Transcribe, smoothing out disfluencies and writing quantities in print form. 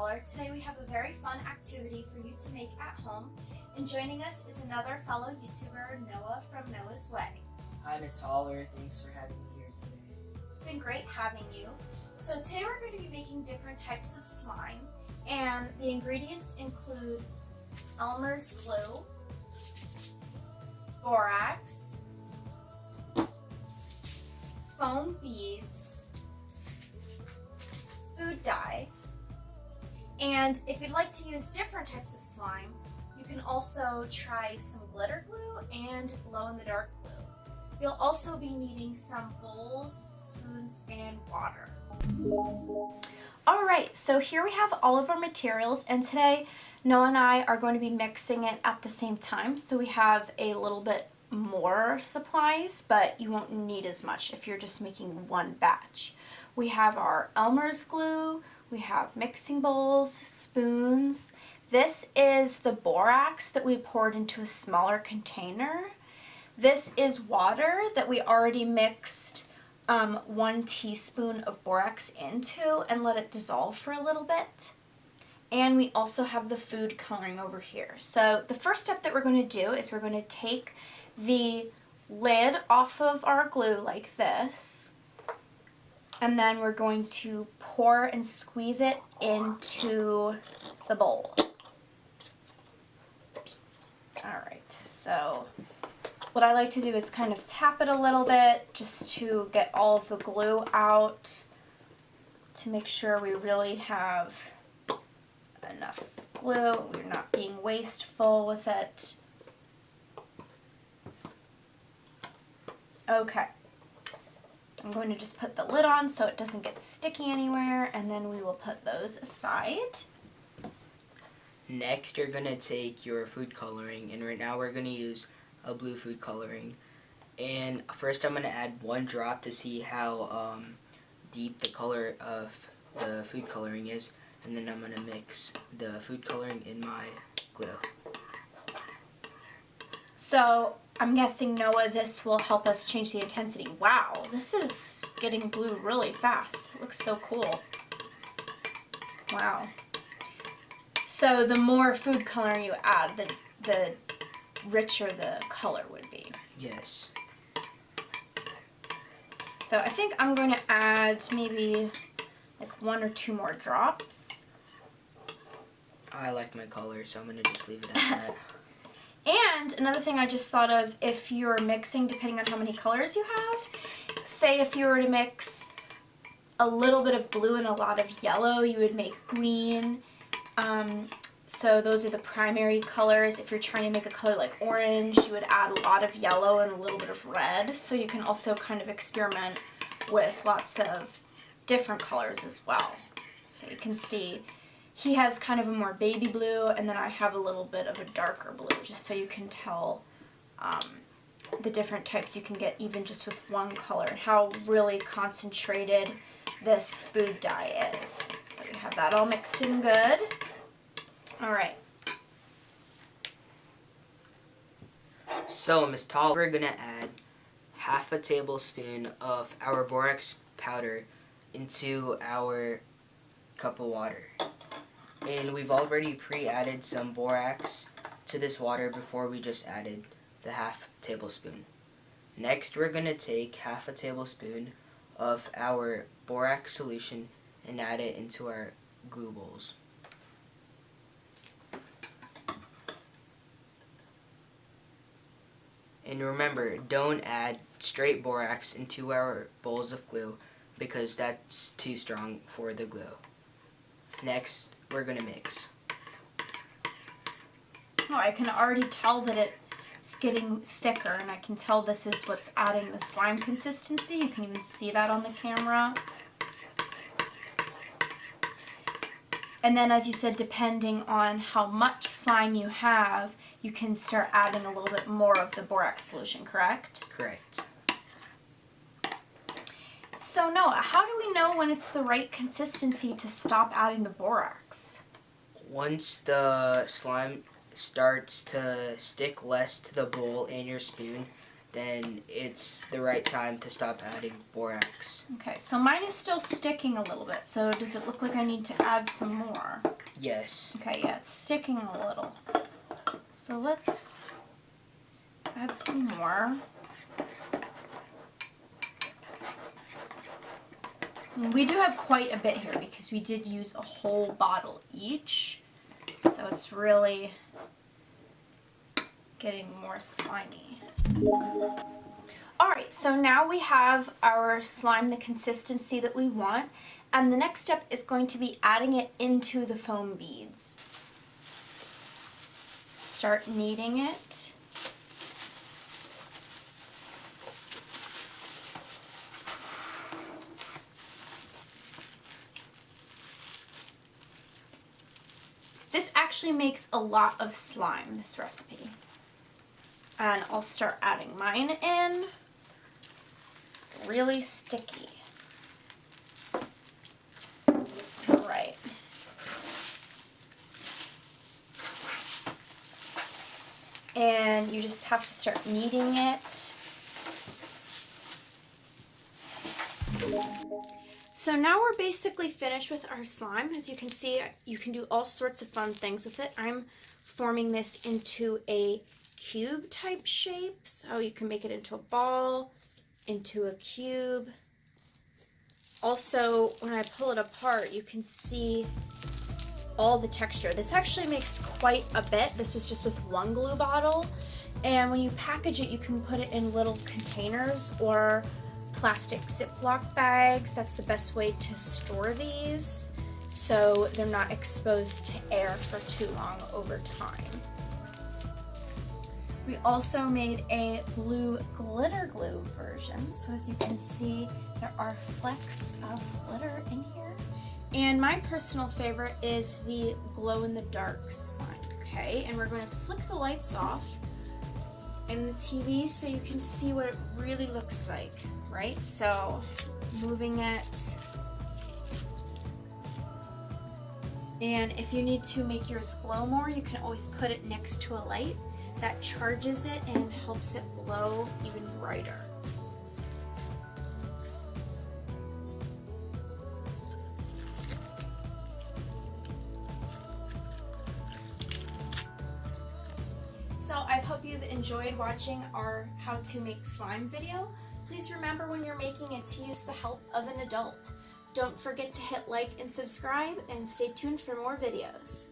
Thaler. Today we have a very fun activity for you to make at home, and joining us is another fellow YouTuber, Noah from Noah's Way. Hi, Ms. Thaler. Thanks for having me here today. It's been great having you. So today we're going to be making different types of slime, and the ingredients include Elmer's glue, borax, foam beads, food dye, and if you'd like to use different types of slime, you can also try some glitter glue and glow-in-the-dark glue. You'll also be needing some bowls, spoons, and water. Alright, so here we have all of our materials, and today Noah and I are going to be mixing it at the same time, so we have a little bit more supplies, but you won't need as much if you're just making one batch. We have our Elmer's glue, we have mixing bowls, spoons. This is the borax that we poured into a smaller container. This is water that we already mixed 1 teaspoon of borax into and let it dissolve for a little bit. And we also have the food coloring over here. So the first step that we're going to do is we're going to take the lid off of our glue like this, and then we're going to pour and squeeze it into the bowl. Alright, so what I like to do is kind of tap it a little bit just to get all of the glue out, to make sure we really have enough glue, we're not being wasteful with it. Okay, I'm going to just put the lid on so it doesn't get sticky anywhere, and then we will put those aside. Next, you're going to take your food coloring, and right now we're going to use a blue food coloring. And first I'm going to add 1 drop to see how deep the color of the food coloring is, and then I'm going to mix the food coloring in my glue. So I'm guessing, Noah, this will help us change the intensity. Wow, this is getting blue really fast. It looks so cool. Wow. So the more food coloring you add, the richer the color would be. Yes. So I think I'm going to add maybe like 1 or 2 more drops. I like my color, so I'm going to just leave it at that. And another thing I just thought of, if you're mixing, depending on how many colors you have, say if you were to mix a little bit of blue and a lot of yellow, you would make green. So those are the primary colors. If you're trying to make a color like orange, you would add a lot of yellow and a little bit of red. So you can also kind of experiment with lots of different colors as well. So you can see he has kind of a more baby blue, and then I have a little bit of a darker blue, just so you can tell the different types you can get even just with 1 color, and how really concentrated this food dye is. So we have that all mixed in good. Alright. So, Ms. Thaler, we're going to add half a tablespoon of our borax powder into our cup of water. And we've already pre-added some borax to this water before we just added the half tablespoon. Next, we're going to take half a tablespoon of our borax solution and add it into our glue bowls. And remember, don't add straight borax into our bowls of glue because that's too strong for the glue. Next, we're going to mix. Oh, I can already tell that it's getting thicker, and I can tell this is what's adding the slime consistency. You can even see that on the camera. And then, as you said, depending on how much slime you have, you can start adding a little bit more of the borax solution, correct? Correct. So Noah, how do we know when it's the right consistency to stop adding the borax? Once the slime starts to stick less to the bowl and your spoon, then it's the right time to stop adding borax. Okay, so mine is still sticking a little bit, so does it look like I need to add some more? Yes. Okay, yeah, it's sticking a little. So let's add some more. We do have quite a bit here because we did use a whole bottle each, so it's really getting more slimy. Alright, so now we have our slime the consistency that we want, and the next step is going to be adding it into the foam beads. Start kneading it. This actually makes a lot of slime, this recipe. And I'll start adding mine in. Really sticky. All right. And you just have to start kneading it. So now we're basically finished with our slime. As you can see, you can do all sorts of fun things with it. I'm forming this into a cube type shape, so you can make it into a ball, into a cube. Also, when I pull it apart, you can see all the texture. This actually makes quite a bit. This was just with one glue bottle, and when you package it, you can put it in little containers or plastic ziplock bags. That's the best way to store these so they're not exposed to air for too long over time. We also made a blue glitter glue version. So as you can see, there are flecks of glitter in here. And my personal favorite is the glow-in-the-dark slime. Okay, and we're going to flick the lights off in the TV so you can see what it really looks like, right? So moving it. And if you need to make yours glow more, you can always put it next to a light. That charges it and helps it glow even brighter. So I hope you've enjoyed watching our how to make slime video. Please remember when you're making it to use the help of an adult. Don't forget to hit like and subscribe, and stay tuned for more videos.